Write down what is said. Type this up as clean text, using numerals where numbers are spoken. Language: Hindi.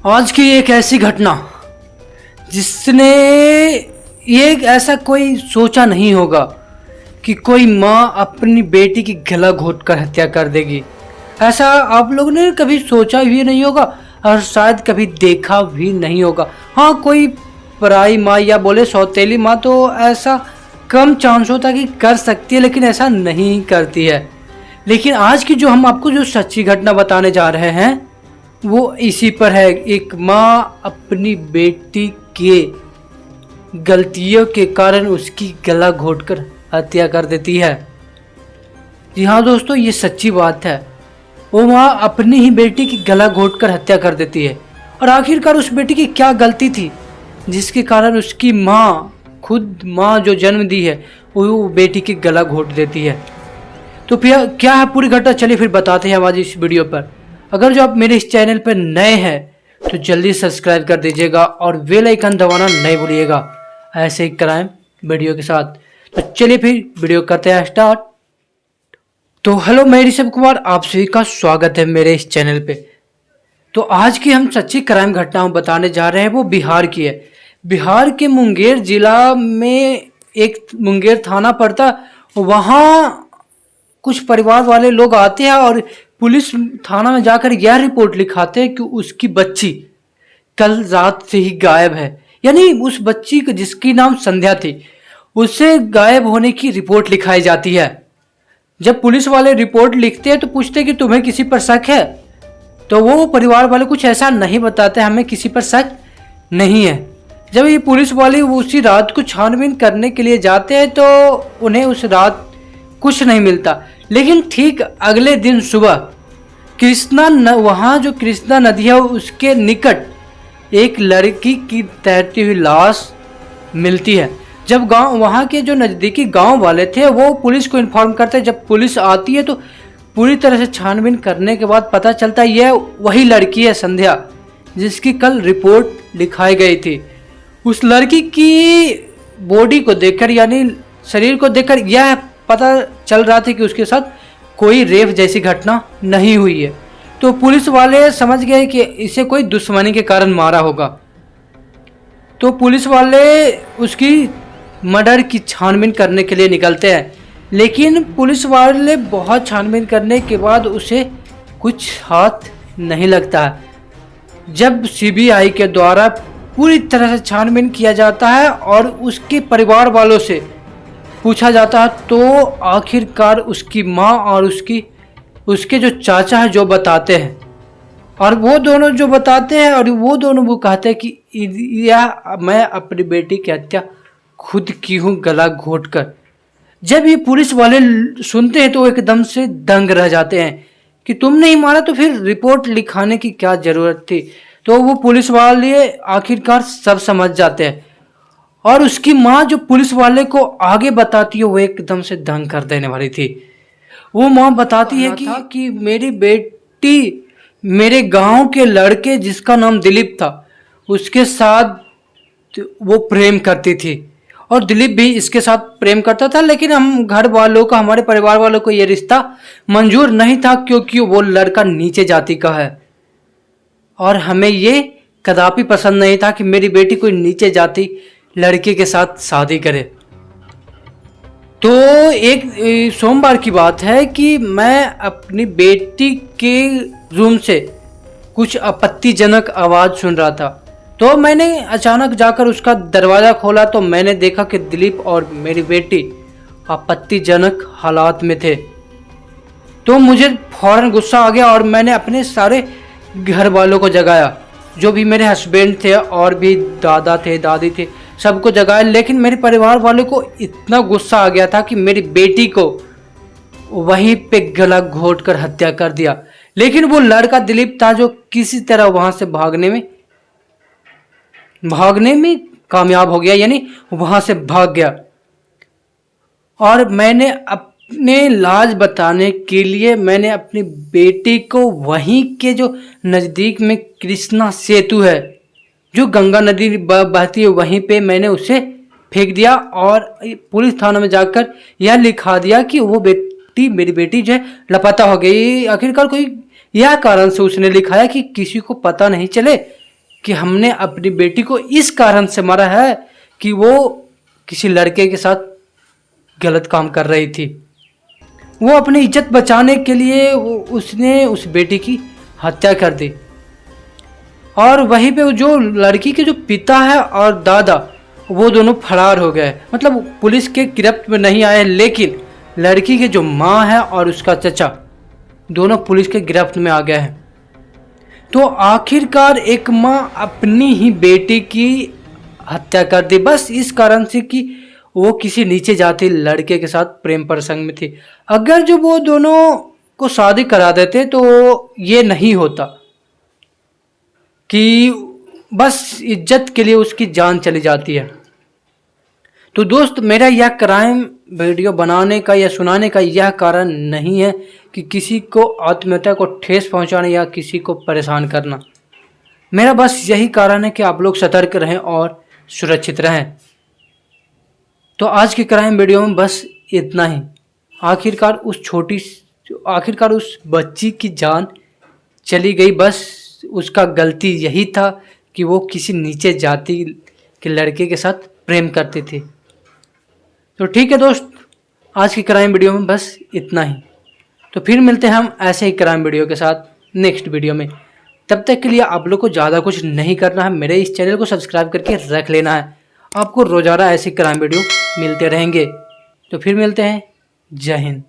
आज की एक ऐसी घटना जिसने ये ऐसा कोई सोचा नहीं होगा कि कोई माँ अपनी बेटी की गला घोंटकर हत्या कर देगी। ऐसा आप लोगों ने कभी सोचा भी नहीं होगा और शायद कभी देखा भी नहीं होगा। हाँ, कोई पराई माँ या बोले सौतेली माँ तो ऐसा कम चांस होता कि कर सकती है, लेकिन ऐसा नहीं करती है। लेकिन आज की जो हम आपको जो सच्ची घटना बताने जा रहे हैं वो इसी पर है। एक माँ अपनी बेटी के गलतियों के कारण उसकी गला घोंटकर हत्या कर देती है। जी हाँ दोस्तों, ये सच्ची बात है। वो माँ अपनी ही बेटी की गला घोंटकर हत्या कर देती है। और आखिरकार उस बेटी की क्या गलती थी जिसके कारण उसकी माँ, खुद माँ जो जन्म दी है, वो बेटी की गला घोंट देती है। तो फिर क्या है पूरी घटना, चलिए फिर बताते हैं आज इस वीडियो पर। अगर जो आप मेरे इस चैनल पर नए हैं तो जल्दी सब्सक्राइब कर दीजिएगा और बेल आइकन दबाना नहीं भूलिएगा ऐसे ही क्राइम वीडियो के साथ। तो चलिए फिर वीडियो करते हैं स्टार्ट। तो हेलो, मैं ऋषभ कुमार, आप सभी का स्वागत है मेरे इस चैनल पे। तो आज की हम सच्ची क्राइम घटनाओं बताने जा रहे हैं, वो बिहार की है। बिहार के मुंगेर जिला में एक मुंगेर थाना पड़ता, वहाँ कुछ परिवार वाले लोग आते हैं और पुलिस थाना में जाकर यह रिपोर्ट लिखाते हैं कि उसकी बच्ची कल रात से ही गायब है। यानी उस बच्ची को, जिसकी नाम संध्या थी, उससे गायब होने की रिपोर्ट लिखाई जाती है। जब पुलिस वाले रिपोर्ट लिखते हैं तो पूछते हैं कि तुम्हें किसी पर शक है, तो वो परिवार वाले कुछ ऐसा नहीं बताते, हमें किसी पर शक नहीं है। जब ये पुलिस वाले उसी रात को छानबीन करने के लिए जाते हैं तो उन्हें उस रात कुछ नहीं मिलता। लेकिन ठीक अगले दिन सुबह वहाँ जो कृष्णा नदी है उसके निकट एक लड़की की तैरती हुई लाश मिलती है। जब वहाँ के जो नज़दीकी गांव वाले थे वो पुलिस को इन्फॉर्म करते हैं। जब पुलिस आती है तो पूरी तरह से छानबीन करने के बाद पता चलता है यह वही लड़की है, संध्या, जिसकी कल रिपोर्ट लिखाई गई थी। उस लड़की की बॉडी को देखकर, यानी शरीर को देखकर यह पता चल रहा था कि उसके साथ कोई रेप जैसी घटना नहीं हुई है। तो पुलिस वाले समझ गए कि इसे कोई दुश्मनी के कारण मारा होगा। तो पुलिस वाले उसकी मर्डर की छानबीन करने के लिए निकलते हैं। लेकिन पुलिस वाले बहुत छानबीन करने के बाद उसे कुछ हाथ नहीं लगता है। जब सीबीआई के द्वारा पूरी तरह से छानबीन किया जाता है और उसके परिवार वालों से पूछा जाता है तो आखिरकार उसकी माँ और उसके जो चाचा है जो बताते हैं, और वो दोनों जो बताते हैं और वो दोनों वो कहते हैं कि यह मैं अपनी बेटी की हत्या खुद की हूँ गला घोंटकर। जब ये पुलिस वाले सुनते हैं तो वो एकदम से दंग रह जाते हैं कि तुमने ही मारा तो फिर रिपोर्ट लिखाने की क्या ज़रूरत थी। तो वो पुलिस वाले आखिरकार सब समझ जाते हैं और उसकी माँ जो पुलिस वाले को आगे बताती है वो एकदम से दंग कर देने वाली थी। वो माँ बताती है कि मेरी बेटी मेरे गांव के लड़के जिसका नाम दिलीप था उसके साथ वो प्रेम करती थी और दिलीप भी इसके साथ प्रेम करता था। लेकिन हम घर वालों का, हमारे परिवार वालों को ये रिश्ता मंजूर नहीं था क्योंकि वो लड़का नीचे जाति का है और हमें ये कदापि पसंद नहीं था कि मेरी बेटी कोई नीचे जाति लड़के के साथ शादी करे। तो एक सोमवार की बात है कि मैं अपनी बेटी के रूम से कुछ आपत्तिजनक आवाज़ सुन रहा था। तो मैंने अचानक जाकर उसका दरवाज़ा खोला तो मैंने देखा कि दिलीप और मेरी बेटी आपत्तिजनक हालात में थे। तो मुझे फौरन गुस्सा आ गया और मैंने अपने सारे घर वालों को जगाया, जो भी मेरे हस्बैंड थे और भी दादा थे, दादी थे, सबको जगाया। लेकिन मेरे परिवार वालों को इतना गुस्सा आ गया था कि मेरी बेटी को वहीं पे गला घोंटकर हत्या कर दिया। लेकिन वो लड़का दिलीप था जो किसी तरह वहां से भागने में कामयाब हो गया, यानी वहां से भाग गया। और मैंने अपने लाज बताने के लिए मैंने अपनी बेटी को वहीं के जो नज़दीक में कृष्णा सेतु है, जो गंगा नदी बहती है, वहीं पे मैंने उसे फेंक दिया और पुलिस थाना में जाकर यह लिखा दिया कि वो बेटी, मेरी बेटी जो है लापता हो गई। आखिरकार कोई यह कारण से उसने लिखाया कि किसी को पता नहीं चले कि हमने अपनी बेटी को इस कारण से मारा है कि वो किसी लड़के के साथ गलत काम कर रही थी। वो अपनी इज्जत बचाने के लिए उसने उस बेटी की हत्या कर दी। और वहीं पे जो लड़की के जो पिता है और दादा, वो दोनों फरार हो गए, मतलब पुलिस के गिरफ्त में नहीं आए, लेकिन लड़की की जो माँ है और उसका चचा दोनों पुलिस के गिरफ्त में आ गए हैं। तो आखिरकार एक माँ अपनी ही बेटी की हत्या कर दी, बस इस कारण से कि वो किसी नीचे जाति लड़के के साथ प्रेम प्रसंग में थी। अगर जो वो दोनों को शादी करा देते तो ये नहीं होता कि बस इज्जत के लिए उसकी जान चली जाती है। तो दोस्त, मेरा यह क्राइम वीडियो बनाने का या सुनाने का यह कारण नहीं है कि किसी को आत्महत्या को ठेस पहुंचाना या किसी को परेशान करना। मेरा बस यही कारण है कि आप लोग सतर्क रहें और सुरक्षित रहें। तो आज की क्राइम वीडियो में बस इतना ही। आखिरकार उस बच्ची की जान चली गई, बस उसका गलती यही था कि वो किसी नीचे जाति के लड़के के साथ प्रेम करती थी। तो ठीक है दोस्त, आज की क्राइम वीडियो में बस इतना ही। तो फिर मिलते हैं हम ऐसे ही क्राइम वीडियो के साथ नेक्स्ट वीडियो में। तब तक के लिए आप लोग को ज़्यादा कुछ नहीं करना है, मेरे इस चैनल को सब्सक्राइब करके रख लेना है। आपको रोज़ाना ऐसे क्राइम वीडियो मिलते रहेंगे। तो फिर मिलते हैं। जय हिंद।